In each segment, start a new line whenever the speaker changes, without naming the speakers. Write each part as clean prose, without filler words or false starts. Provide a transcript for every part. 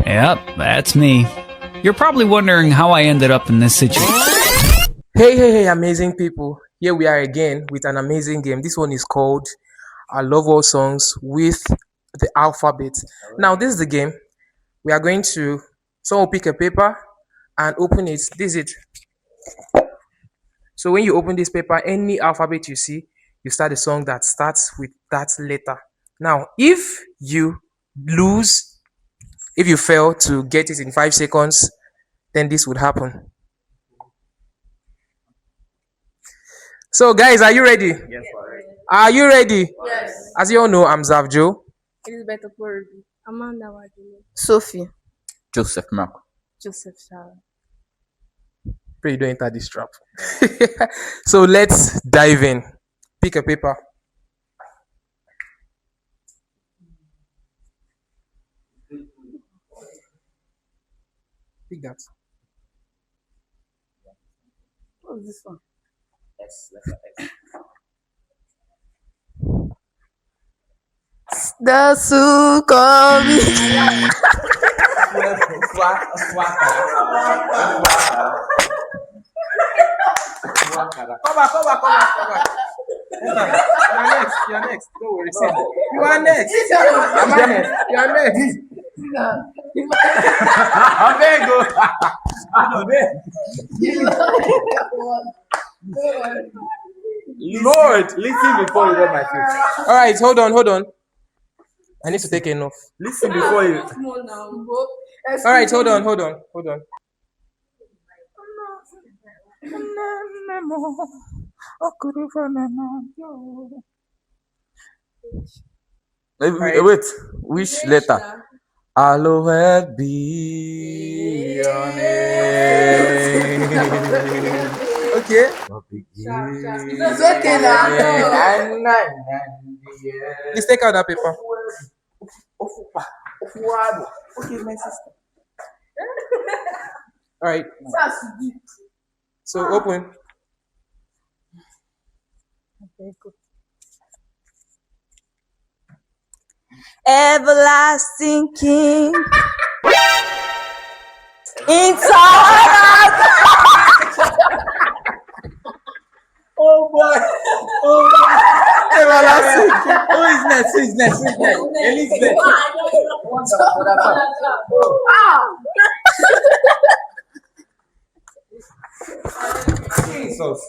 Yep, that's me. You're probably wondering how I ended up in this situation.
Hey, amazing people. Here we are again with an amazing game. This one is called LoveWorld Songs with the alphabet. Now, this is the game. We are going to, someone will pick a paper and open it. This is it. So when you open this paper, any alphabet you see, you start a song that starts with that letter. Now, if you lose, if you fail to get it in 5 seconds, then this would happen. So, guys, are you ready?
Yes,
Are you ready?
Yes.
As you all know, I'm Zavjo.
Elizabeth Oporbi. Amanda Wadile.
Sophie.
Joseph Mark.
Joseph Shara.
Pray you don't enter this trap. So let's dive in. Pick a paper. Pick that.
What's this one?
Yes.
The Sukobi.
Come back. You're next. Don't worry. You are next. You are next.
Lord, listen before you rub my face.
All right, hold on. I need to take enough.
Listen before you.
Come on now.
All right, hold on.
Wait, which letter? Hallowed be your name.
Okay.
It's okay now.
Please take out that paper.
Okay, my sister.
All right. So open.
Everlasting King. Inside.
Oh boy. Who is next? Elizabeth. Jesus.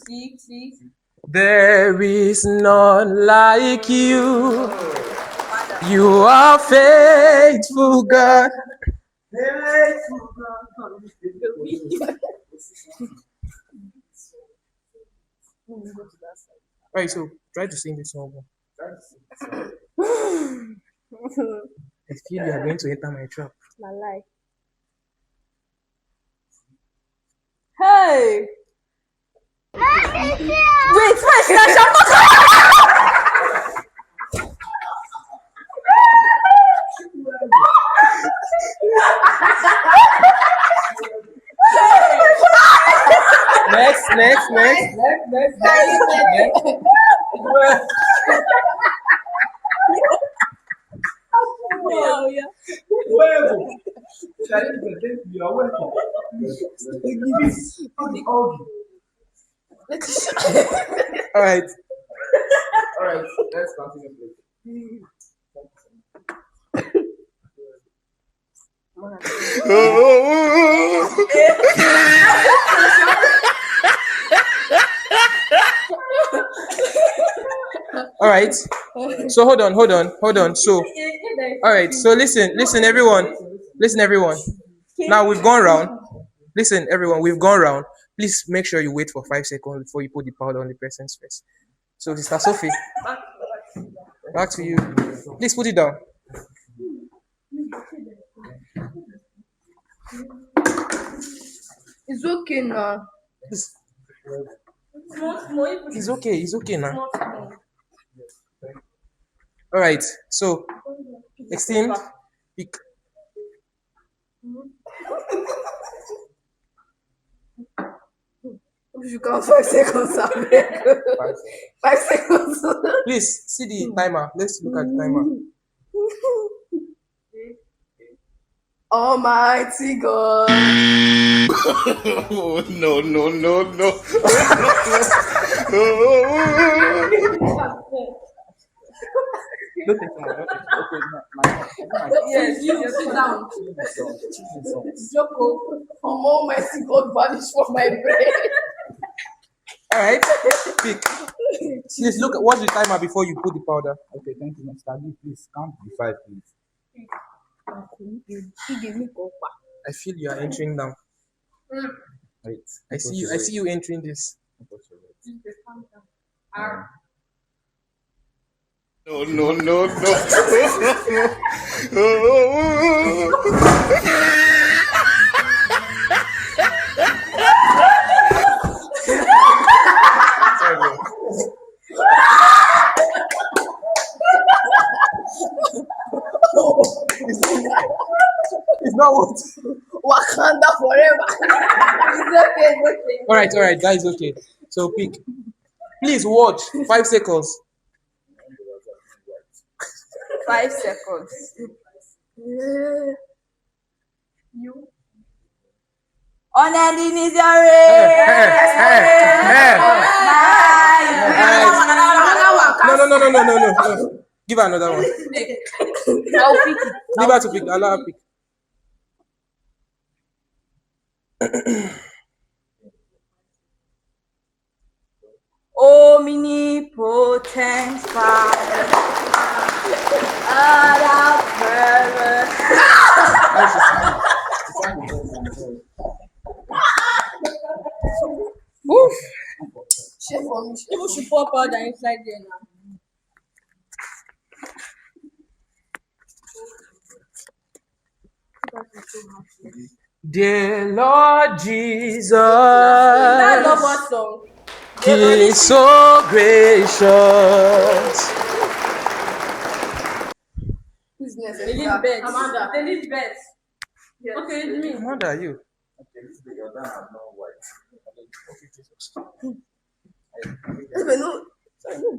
See.
There is none like you. You are faithful, God. All right, so try to sing this song. I feel you are going to enter my trap.
My life. Hey!
Wait, first,
Next.
Yeah.
You are welcome.
All right.
Let's continue.
All right. So hold on. So all right. So listen, everyone. Now we've gone round. Listen, everyone. We've gone round. Please make sure you wait for 5 seconds before you put the powder on the person's face. So, Sister Sophie, back to you. Please put it down.
It's okay now.
It's okay now. All right. So, esteemed, pick.
You count 5 seconds. 5 seconds.
Please see the timer. Let's look at the timer.
Almighty God.
Oh, no, no, no, no.
Yes, you sit down. Joko.
Almighty God vanish from my brain.
All right. Pick. Please look at what's the timer before you put the powder.
Okay, thank you, Mr. Lee. Please count the 5, please.
I feel you are entering now.
Wait.
I see you entering this.
No, no, no, no.
It's not what.
Wakanda forever. It's okay.
All right, that is okay. So pick. Please watch. 5 seconds.
5 seconds. You. On ending is your
No. Give her another one.
I'll pick it.
Leave her to pick. Allow her pick.
Omnipotent Father,
Oof.
People should pour powder inside there now.
Dear Lord Jesus,
That LoveWorld song.
He is so gracious.
Who's next?
Elizabeth.
Amanda.
Elizabeth. Yes. Okay, it's me.
What are you?
No,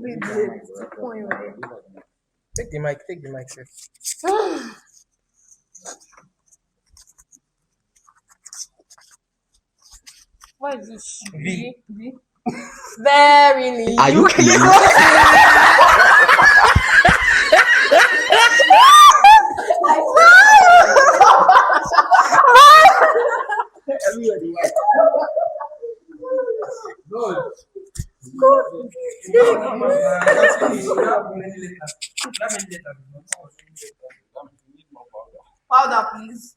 big point right.
Take the mic, sir.
What is this?
V.
Verily.
Are you kidding?
Powder, please.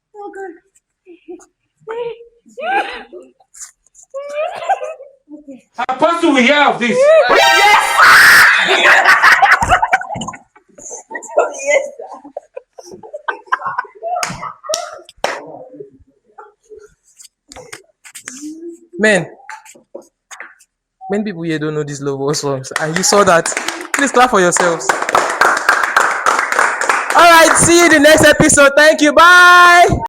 Apostle, we hear of this.
Yes,
Men, many people here don't know these LoveWorld songs, and you saw that. Please clap for yourselves. All right, see you in the next episode. Thank you. Bye.